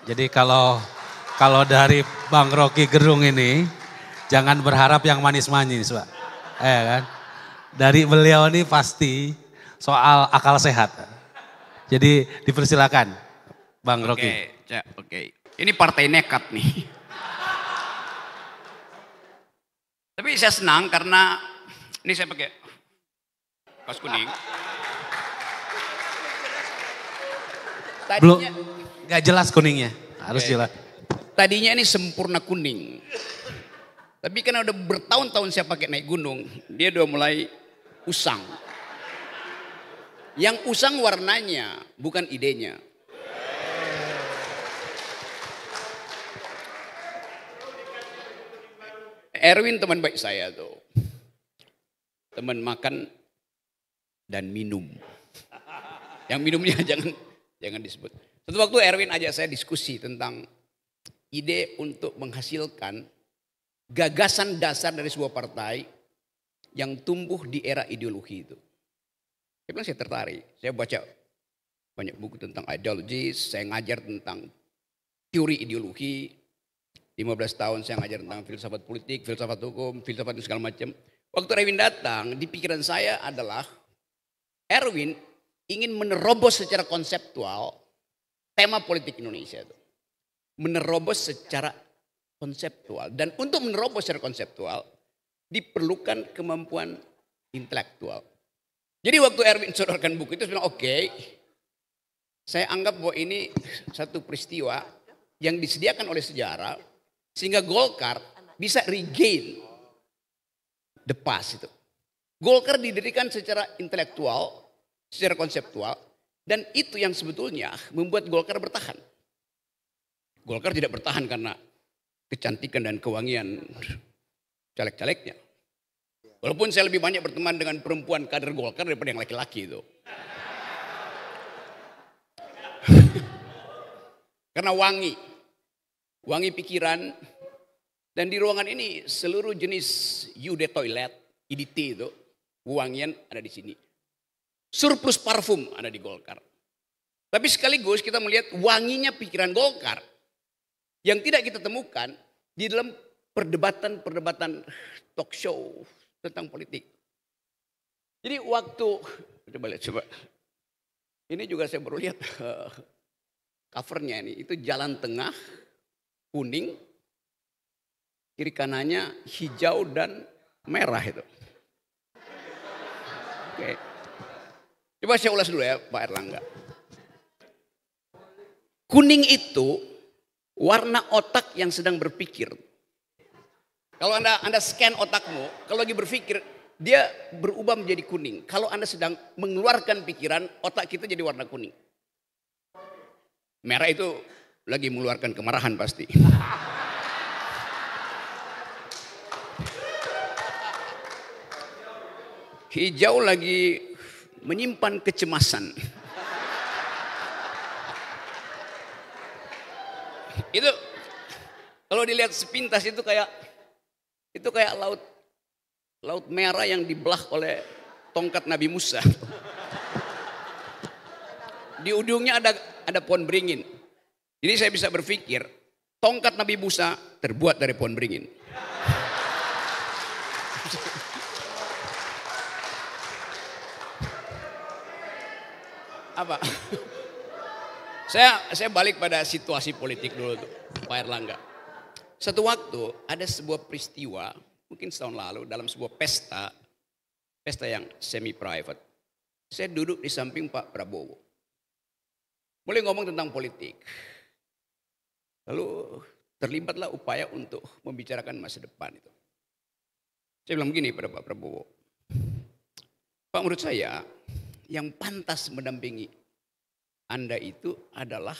Jadi kalau dari Bang Rocky Gerung ini jangan berharap yang manis-manis, Pak. Kan? Dari beliau ini pasti soal akal sehat. Jadi dipersilakan Bang Rocky. Oke. Ini partai nekat nih. Tapi saya senang karena ini saya pakai kaos kuning. Belum, gak jelas kuningnya, harus jelas. Tadinya ini sempurna kuning. Tapi karena udah bertahun-tahun saya pakai naik gunung, dia udah mulai usang. Yang usang warnanya, bukan idenya. Erwin teman baik saya tuh. Teman makan dan minum. Yang minumnya jangan disebut. Suatu waktu Erwin ajak saya diskusi tentang ide untuk menghasilkan gagasan dasar dari sebuah partai yang tumbuh di era ideologi itu. Saya bilang saya tertarik. Saya baca banyak buku tentang ideologies, saya ngajar tentang teori ideologi. 15 tahun saya ngajar tentang filsafat politik, filsafat hukum, filsafat segala macam. Waktu Erwin datang, di pikiran saya adalah Erwin ingin menerobos secara konseptual tema politik Indonesia itu. Menerobos secara konseptual. Dan untuk menerobos secara konseptual diperlukan kemampuan intelektual. Jadi waktu Erwin sodorkan buku itu saya bilang oke, saya anggap bahwa ini satu peristiwa yang disediakan oleh sejarah sehingga Golkar bisa regain the past itu. Golkar didirikan secara intelektual, secara konseptual, dan itu yang sebetulnya membuat Golkar bertahan. Golkar tidak bertahan karena kecantikan dan kewangian caleg-calegnya. Walaupun saya lebih banyak berteman dengan perempuan kader Golkar daripada yang laki-laki itu. Karena wangi pikiran, dan di ruangan ini seluruh jenis UD toilet, IDT itu, wangian ada di sini. Surplus parfum ada di Golkar. Tapi sekaligus kita melihat wanginya pikiran Golkar yang tidak kita temukan di dalam perdebatan talk show tentang politik. Jadi waktu, coba lihat coba. Ini juga saya baru lihat covernya ini, itu jalan tengah, kuning, kiri kanannya hijau dan merah itu. Oke. Coba saya ulas dulu ya Pak Erlangga. Kuning itu warna otak yang sedang berpikir. Kalau Anda scan otakmu, kalau lagi berpikir, dia berubah menjadi kuning. Kalau Anda sedang mengeluarkan pikiran, otak kita jadi warna kuning. Merah itu lagi mengeluarkan kemarahan pasti. Hijau lagi menyimpan kecemasan. Itu kalau dilihat sepintas itu kayak laut merah yang dibelah oleh tongkat Nabi Musa. Di ujungnya ada pohon beringin. Jadi saya bisa berpikir tongkat Nabi Musa terbuat dari pohon beringin. Apa? Saya balik pada situasi politik dulu tuh, Pak Erlangga. Satu waktu ada sebuah peristiwa, mungkin setahun lalu dalam sebuah pesta yang semi private. Saya duduk di samping Pak Prabowo. Mulai ngomong tentang politik. Lalu terlibatlah upaya untuk membicarakan masa depan itu. Saya bilang begini pada Pak Prabowo. Pak, menurut saya yang pantas mendampingi Anda itu adalah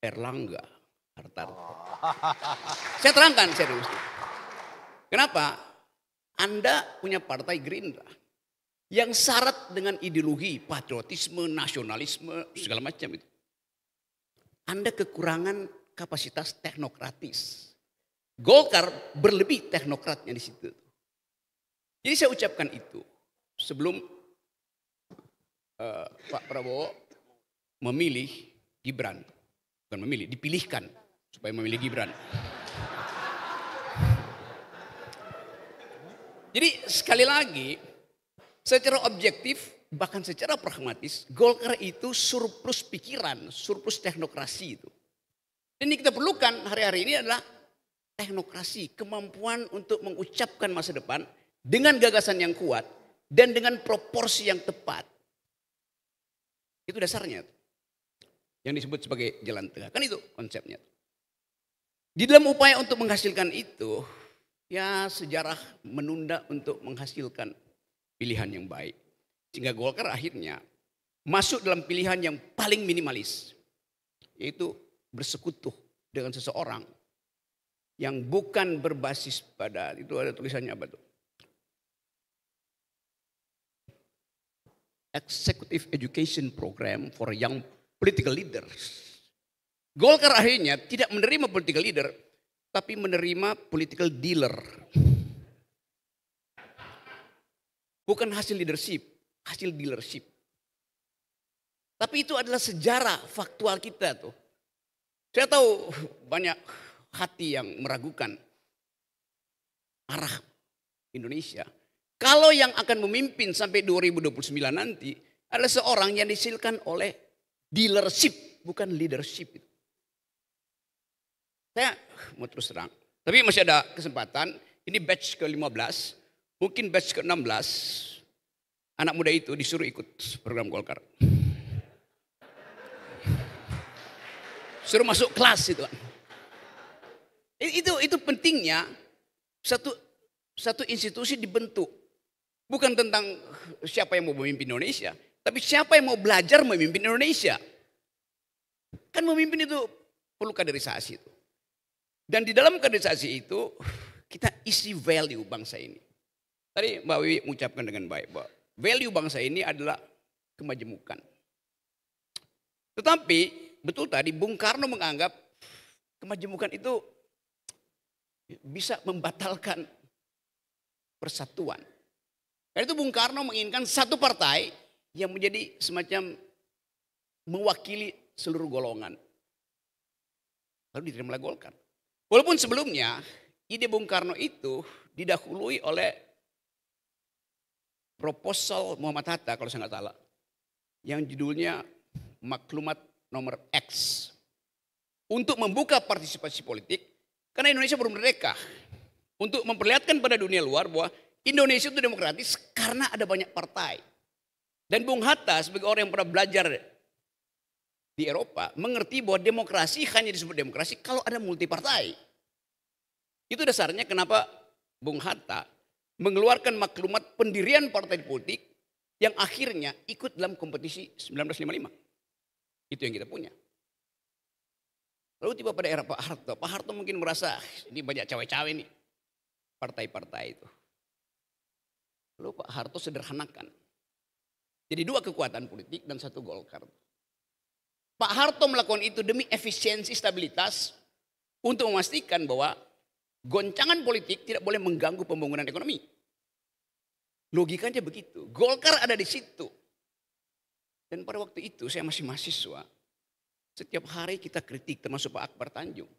Erlangga Hartarto. Saya terangkan serius. Kenapa? Anda punya partai Gerindra yang syarat dengan ideologi, patriotisme, nasionalisme, segala macam itu. Anda kekurangan kapasitas teknokratis. Golkar berlebih teknokratnya di situ. Jadi saya ucapkan itu sebelum Pak Prabowo memilih Gibran. Bukan memilih, dipilihkan supaya memilih Gibran. Jadi sekali lagi, secara objektif, bahkan secara pragmatis, Golkar itu surplus pikiran, surplus teknokrasi itu. Dan ini kita perlukan hari-hari ini adalah teknokrasi, kemampuan untuk mengucapkan masa depan dengan gagasan yang kuat dan dengan proporsi yang tepat. Itu dasarnya. Yang disebut sebagai jalan tengah. Kan itu konsepnya. Di dalam upaya untuk menghasilkan itu, ya sejarah menunda untuk menghasilkan pilihan yang baik. Sehingga Golkar akhirnya masuk dalam pilihan yang paling minimalis. Yaitu bersekutu dengan seseorang yang bukan berbasis pada, itu ada tulisannya apa tuh? Executive Education Program for Young Political Leaders. Golkar akhirnya tidak menerima political leader, tapi menerima political dealer. Bukan hasil leadership, hasil dealership. Tapi itu adalah sejarah faktual kita tuh. Saya tahu banyak hati yang meragukan arah Indonesia. Kalau yang akan memimpin sampai 2029 nanti adalah seorang yang dihasilkan oleh dealership, bukan leadership. Saya mau terus terang, tapi masih ada kesempatan. Ini batch ke-15, mungkin batch ke-16, anak muda itu disuruh ikut program Golkar. Suruh masuk kelas itu. Itu pentingnya satu institusi dibentuk. Bukan tentang siapa yang mau memimpin Indonesia, tapi siapa yang mau belajar memimpin Indonesia. Kan memimpin itu perlu kaderisasi itu. Dan di dalam kaderisasi itu kita isi value bangsa ini. Tadi Mbak Wiwi mengucapkan dengan baik bahwa value bangsa ini adalah kemajemukan. Tetapi betul tadi Bung Karno menganggap kemajemukan itu bisa membatalkan persatuan. Karena itu Bung Karno menginginkan satu partai yang menjadi semacam mewakili seluruh golongan. Lalu diterima Golkar. Walaupun sebelumnya ide Bung Karno itu didahului oleh proposal Muhammad Hatta kalau saya nggak salah. Yang judulnya Maklumat Nomor X. Untuk membuka partisipasi politik karena Indonesia belum merdeka. Untuk memperlihatkan pada dunia luar bahwa Indonesia itu demokratis karena ada banyak partai. Dan Bung Hatta sebagai orang yang pernah belajar di Eropa mengerti bahwa demokrasi hanya disebut demokrasi kalau ada multi partai. Itu dasarnya kenapa Bung Hatta mengeluarkan maklumat pendirian partai politik yang akhirnya ikut dalam kompetisi 1955. Itu yang kita punya. Lalu tiba pada era Pak Harto. Pak Harto mungkin merasa ini banyak cawe-cawe nih partai-partai itu. Lalu Pak Harto sederhanakan. Jadi dua kekuatan politik dan satu Golkar. Pak Harto melakukan itu demi efisiensi stabilitas untuk memastikan bahwa goncangan politik tidak boleh mengganggu pembangunan ekonomi. Logikanya begitu. Golkar ada di situ. Dan pada waktu itu saya masih mahasiswa. Setiap hari kita kritik termasuk Pak Akbar Tanjung.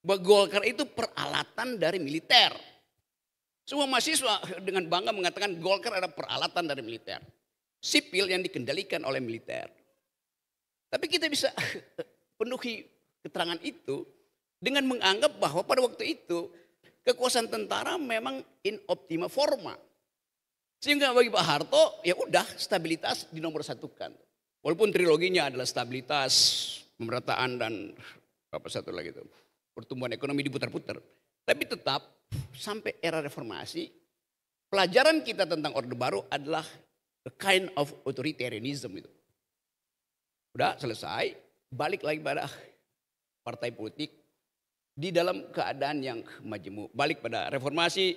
Bahwa Golkar itu peralatan dari militer. Semua mahasiswa dengan bangga mengatakan Golkar adalah peralatan dari militer. Sipil yang dikendalikan oleh militer. Tapi kita bisa penuhi keterangan itu dengan menganggap bahwa pada waktu itu kekuasaan tentara memang in optima forma. Sehingga bagi Pak Harto ya udah stabilitas dinomorsatukan. Walaupun triloginya adalah stabilitas, pemerataan dan apa satu lagi itu pertumbuhan ekonomi diputar-putar. Tapi tetap sampai era reformasi pelajaran kita tentang Orde Baru adalah a kind of authoritarianism itu. Udah selesai, balik lagi pada partai politik di dalam keadaan yang majemuk. Balik pada reformasi,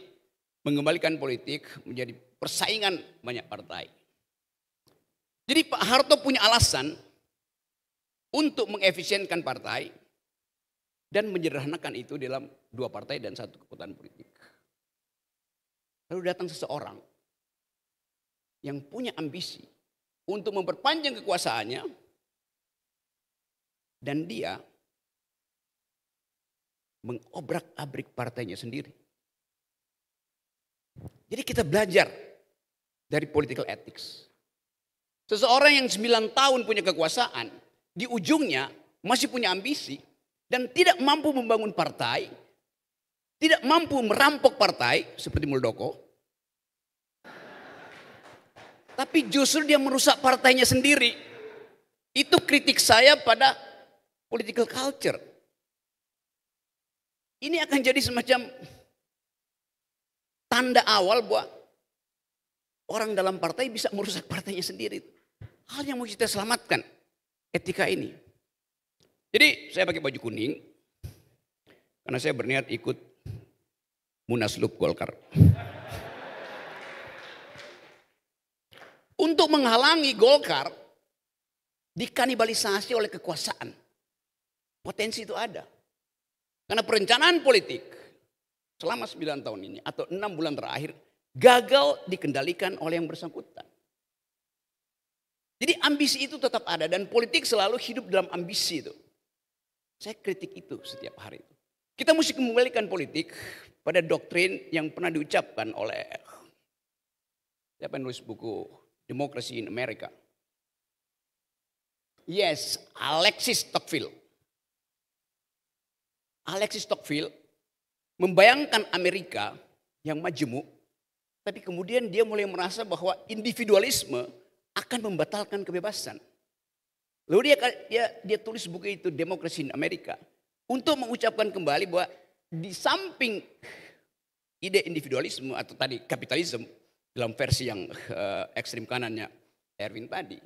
mengembalikan politik menjadi persaingan banyak partai. Jadi Pak Harto punya alasan untuk mengefisienkan partai dan menyederhanakan itu dalam dua partai dan satu kekuatan politik. Lalu datang seseorang yang punya ambisi untuk memperpanjang kekuasaannya dan dia mengobrak-abrik partainya sendiri. Jadi kita belajar dari political ethics. Seseorang yang 9 tahun punya kekuasaan, di ujungnya masih punya ambisi dan tidak mampu membangun partai, tidak mampu merampok partai seperti Muldoko, tapi justru dia merusak partainya sendiri. Itu kritik saya pada political culture. Ini akan jadi semacam tanda awal bahwa orang dalam partai bisa merusak partainya sendiri. Hal yang mau kita selamatkan, etika ini. Jadi saya pakai baju kuning, karena saya berniat ikut Munaslup Golkar. Untuk menghalangi Golkar dikanibalisasi oleh kekuasaan. Potensi itu ada. Karena perencanaan politik selama 9 tahun ini atau 6 bulan terakhir gagal dikendalikan oleh yang bersangkutan. Jadi ambisi itu tetap ada dan politik selalu hidup dalam ambisi itu. Saya kritik itu setiap hari. Kita mesti kembalikan politik pada doktrin yang pernah diucapkan oleh siapa yang nulis buku Democracy in America. Yes, Alexis Tocqueville. Alexis Tocqueville membayangkan Amerika yang majemuk, tapi kemudian dia mulai merasa bahwa individualisme akan membatalkan kebebasan. Lalu dia tulis buku itu Democracy in America untuk mengucapkan kembali bahwa di samping ide individualisme atau tadi kapitalisme dalam versi yang ekstrim kanannya Erwin tadi,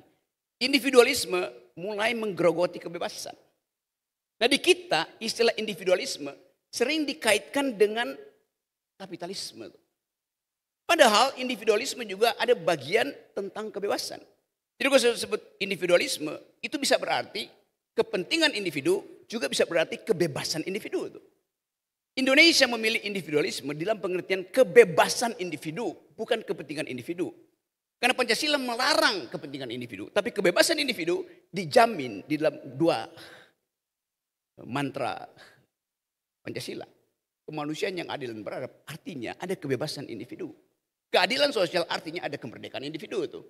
individualisme mulai menggerogoti kebebasan. Nah di kita istilah individualisme sering dikaitkan dengan kapitalisme. Padahal individualisme juga ada bagian tentang kebebasan. Jadi kalau saya sebut individualisme itu bisa berarti kepentingan individu juga bisa berarti kebebasan individu. Indonesia memilih individualisme dalam pengertian kebebasan individu, bukan kepentingan individu. Karena Pancasila melarang kepentingan individu, tapi kebebasan individu dijamin di dalam 2 mantra Pancasila. Kemanusiaan yang adil dan beradab artinya ada kebebasan individu. Keadilan sosial artinya ada kemerdekaan individu itu.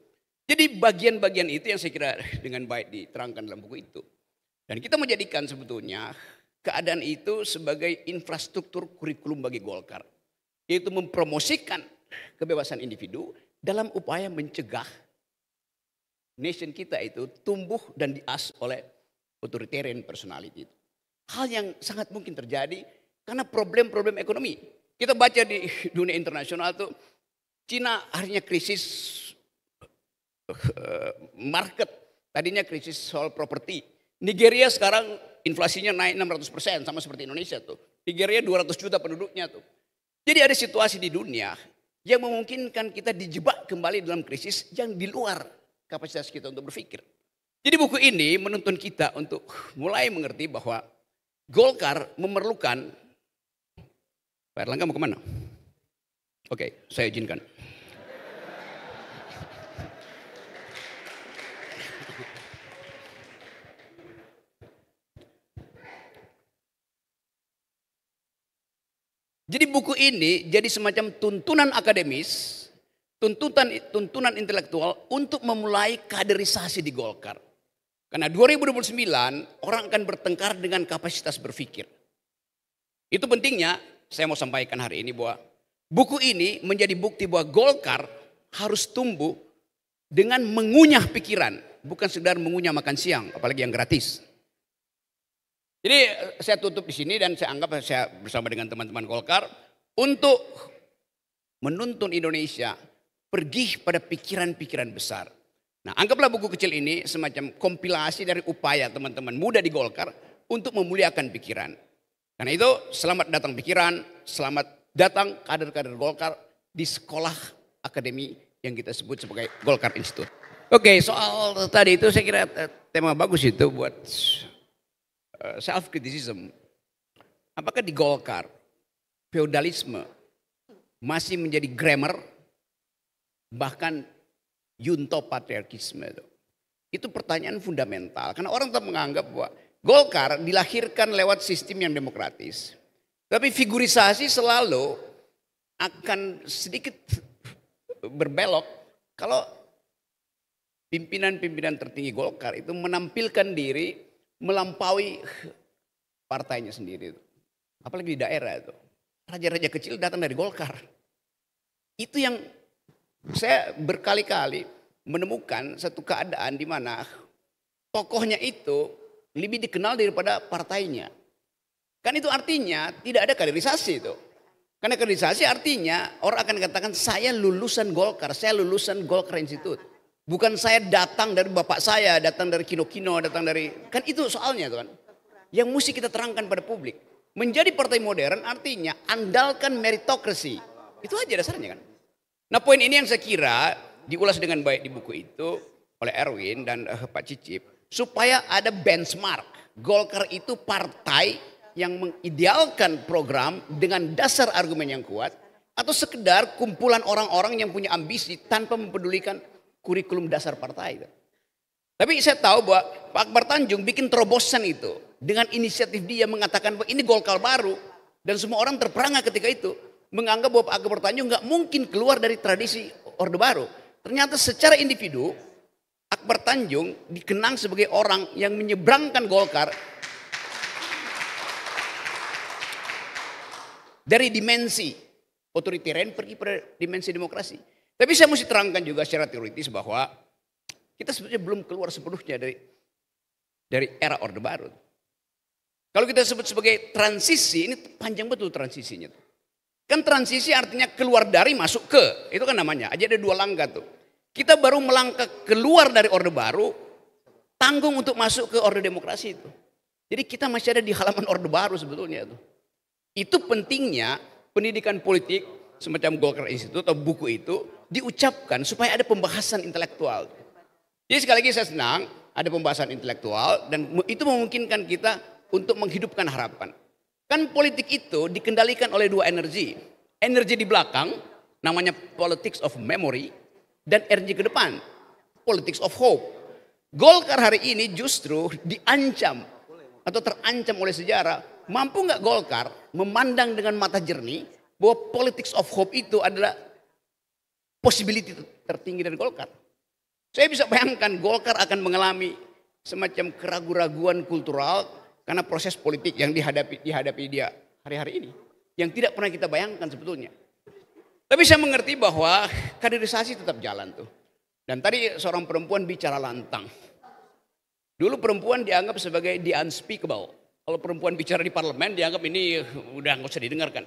Jadi bagian-bagian itu yang saya kira dengan baik diterangkan dalam buku itu. Dan kita menjadikan sebetulnya keadaan itu sebagai infrastruktur kurikulum bagi Golkar. Yaitu mempromosikan kebebasan individu dalam upaya mencegah nation kita itu tumbuh dan dias oleh authoritarian personality. Hal yang sangat mungkin terjadi karena problem-problem ekonomi. Kita baca di dunia internasional tuh Cina akhirnya krisis market. Tadinya krisis soal properti. Nigeria sekarang inflasinya naik 600% sama seperti Indonesia tuh. Nigeria 200 juta penduduknya tuh. Jadi ada situasi di dunia yang memungkinkan kita dijebak kembali dalam krisis yang di luar kapasitas kita untuk berpikir. Jadi buku ini menuntun kita untuk mulai mengerti bahwa Golkar memerlukan. Pak Erlangga mau kemana? Oke, saya izinkan. Jadi buku ini jadi semacam tuntunan akademis, tuntunan intelektual untuk memulai kaderisasi di Golkar. Karena 2029 orang akan bertengkar dengan kapasitas berpikir. Itu pentingnya saya mau sampaikan hari ini bahwa buku ini menjadi bukti bahwa Golkar harus tumbuh dengan mengunyah pikiran. Bukan sekedar mengunyah makan siang, apalagi yang gratis. Jadi saya tutup di sini dan saya anggap saya bersama dengan teman-teman Golkar untuk menuntun Indonesia pergi pada pikiran-pikiran besar. Nah, anggaplah buku kecil ini semacam kompilasi dari upaya teman-teman muda di Golkar untuk memuliakan pikiran. Karena itu selamat datang pikiran, selamat datang kader-kader Golkar di sekolah akademi yang kita sebut sebagai Golkar Institute. Oke, soal tadi itu saya kira tema bagus itu buat self-criticism. Apakah di Golkar feodalisme masih menjadi grammar, bahkan yunto patriarkisme itu? Itu pertanyaan fundamental. Karena orang tetap menganggap bahwa Golkar dilahirkan lewat sistem yang demokratis. Tapi figurisasi selalu akan sedikit berbelok kalau pimpinan-pimpinan tertinggi Golkar itu menampilkan diri melampaui partainya sendiri. Apalagi di daerah itu. Raja-raja kecil datang dari Golkar. Itu yang saya berkali-kali menemukan satu keadaan di mana tokohnya itu lebih dikenal daripada partainya. Kan itu artinya tidak ada kaderisasi itu. Karena kaderisasi artinya orang akan katakan saya lulusan Golkar, saya lulusan Golkar Institute. Bukan saya datang dari bapak saya, datang dari Kino-Kino, datang dari... Kan itu soalnya tuh kan. Yang mesti kita terangkan pada publik. Menjadi partai modern artinya andalkan meritokrasi. Itu aja dasarnya kan. Nah poin ini yang saya kira diulas dengan baik di buku itu oleh Erwin dan Pak Cicip. Supaya ada benchmark. Golkar itu partai yang mengidealkan program dengan dasar argumen yang kuat. Atau sekedar kumpulan orang-orang yang punya ambisi tanpa mempedulikan kurikulum dasar partai. Tapi saya tahu bahwa Pak Akbar Tanjung bikin terobosan itu. Dengan inisiatif dia mengatakan bahwa ini Golkar baru. Dan semua orang terperangah ketika itu. Menganggap bahwa Pak Akbar Tanjung nggak mungkin keluar dari tradisi Orde Baru. Ternyata secara individu Akbar Tanjung dikenang sebagai orang yang menyeberangkan Golkar dari dimensi otoritarian pergi pada dimensi demokrasi. Tapi saya mesti terangkan juga secara teoritis bahwa kita sebetulnya belum keluar sepenuhnya dari era Orde Baru. Kalau kita sebut sebagai transisi, ini panjang betul transisinya. Kan transisi artinya keluar dari masuk ke, itu kan namanya. Aja ada dua langkah tuh. Kita baru melangkah keluar dari Orde Baru, tanggung untuk masuk ke Orde Demokrasi itu. Jadi kita masih ada di halaman Orde Baru sebetulnya tuh. Itu pentingnya pendidikan politik semacam Golkar Institute atau buku itu diucapkan supaya ada pembahasan intelektual. Jadi sekali lagi saya senang ada pembahasan intelektual dan itu memungkinkan kita untuk menghidupkan harapan. Kan politik itu dikendalikan oleh dua energi. Energi di belakang namanya politics of memory dan energi ke depan politics of hope. Golkar hari ini justru diancam atau terancam oleh sejarah. Mampu nggak Golkar memandang dengan mata jernih bahwa politics of hope itu adalah possibility tertinggi dari Golkar. Saya bisa bayangkan Golkar akan mengalami semacam keraguan-raguan kultural karena proses politik yang dihadapi dia hari-hari ini. Yang tidak pernah kita bayangkan sebetulnya. Tapi saya mengerti bahwa kaderisasi tetap jalan tuh. Dan tadi seorang perempuan bicara lantang. Dulu perempuan dianggap sebagai the unspeakable. Kalau perempuan bicara di parlemen dianggap ini udah nggak usah didengarkan.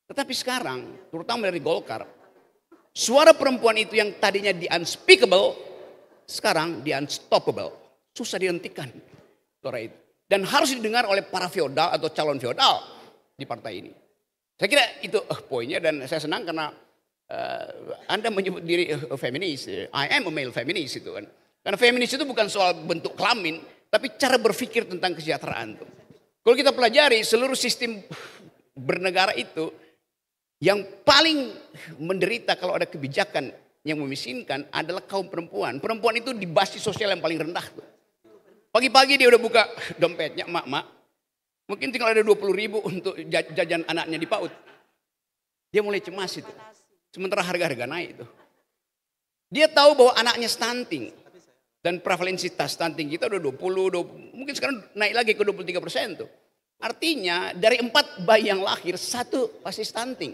Tetapi sekarang, terutama dari Golkar, suara perempuan itu yang tadinya the unspeakable, sekarang the unstoppable. Susah dihentikan suara itu. Dan harus didengar oleh para feodal atau calon feodal di partai ini. Saya kira itu poinnya dan saya senang karena Anda menyebut diri feminis. I am a male feminist itu kan. Karena feminis itu bukan soal bentuk kelamin, tapi cara berpikir tentang kesejahteraan. Kalau kita pelajari seluruh sistem bernegara itu, yang paling menderita kalau ada kebijakan yang memiskinkan adalah kaum perempuan. Perempuan itu di basis sosial yang paling rendah tuh. Pagi-pagi dia udah buka dompetnya, mak. Mungkin tinggal ada 20.000 untuk jajan anaknya di PAUD. Dia mulai cemas itu. Sementara harga-harga naik itu. Dia tahu bahwa anaknya stunting. Dan prevalensi stunting kita udah 20, mungkin sekarang naik lagi ke 23% tuh. Artinya dari 4 bayi yang lahir, 1 pasti stunting.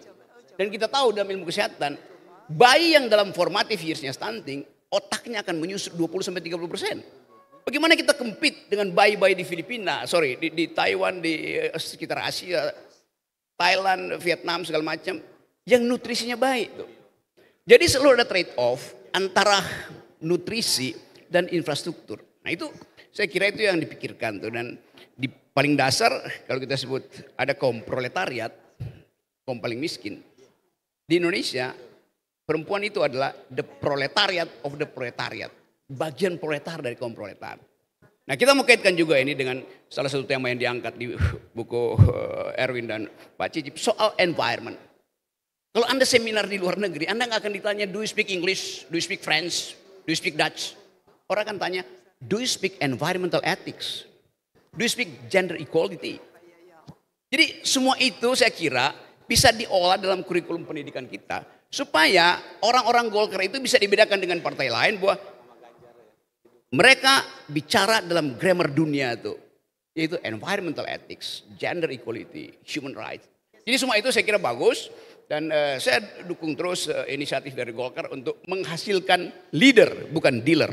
Dan kita tahu dalam ilmu kesehatan, bayi yang dalam formative years-nya stunting, otaknya akan menyusut 20-30%. Bagaimana kita compete dengan bayi-bayi di Filipina, di Taiwan, di sekitar Asia, Thailand, Vietnam, segala macam, yang nutrisinya baik tuh. Jadi selalu ada trade off antara nutrisi dan infrastruktur. Nah itu saya kira itu yang dipikirkan tuh. Dan di paling dasar kalau kita sebut ada kaum proletariat, kaum paling miskin. Di Indonesia perempuan itu adalah the proletariat of the proletariat. Bagian proletar dari kaum proletar. Nah kita mau kaitkan juga ini dengan salah satu tema yang diangkat di buku Erwin dan Pak Cicip soal environment. Kalau Anda seminar di luar negeri, Anda nggak akan ditanya do you speak English, do you speak French, do you speak Dutch. Orang akan tanya, do you speak environmental ethics? Do you speak gender equality? Jadi semua itu saya kira bisa diolah dalam kurikulum pendidikan kita. Supaya orang-orang Golkar itu bisa dibedakan dengan partai lain bahwa mereka bicara dalam grammar dunia itu. Yaitu environmental ethics, gender equality, human rights. Jadi semua itu saya kira bagus. Dan saya dukung terus inisiatif dari Golkar untuk menghasilkan leader bukan dealer.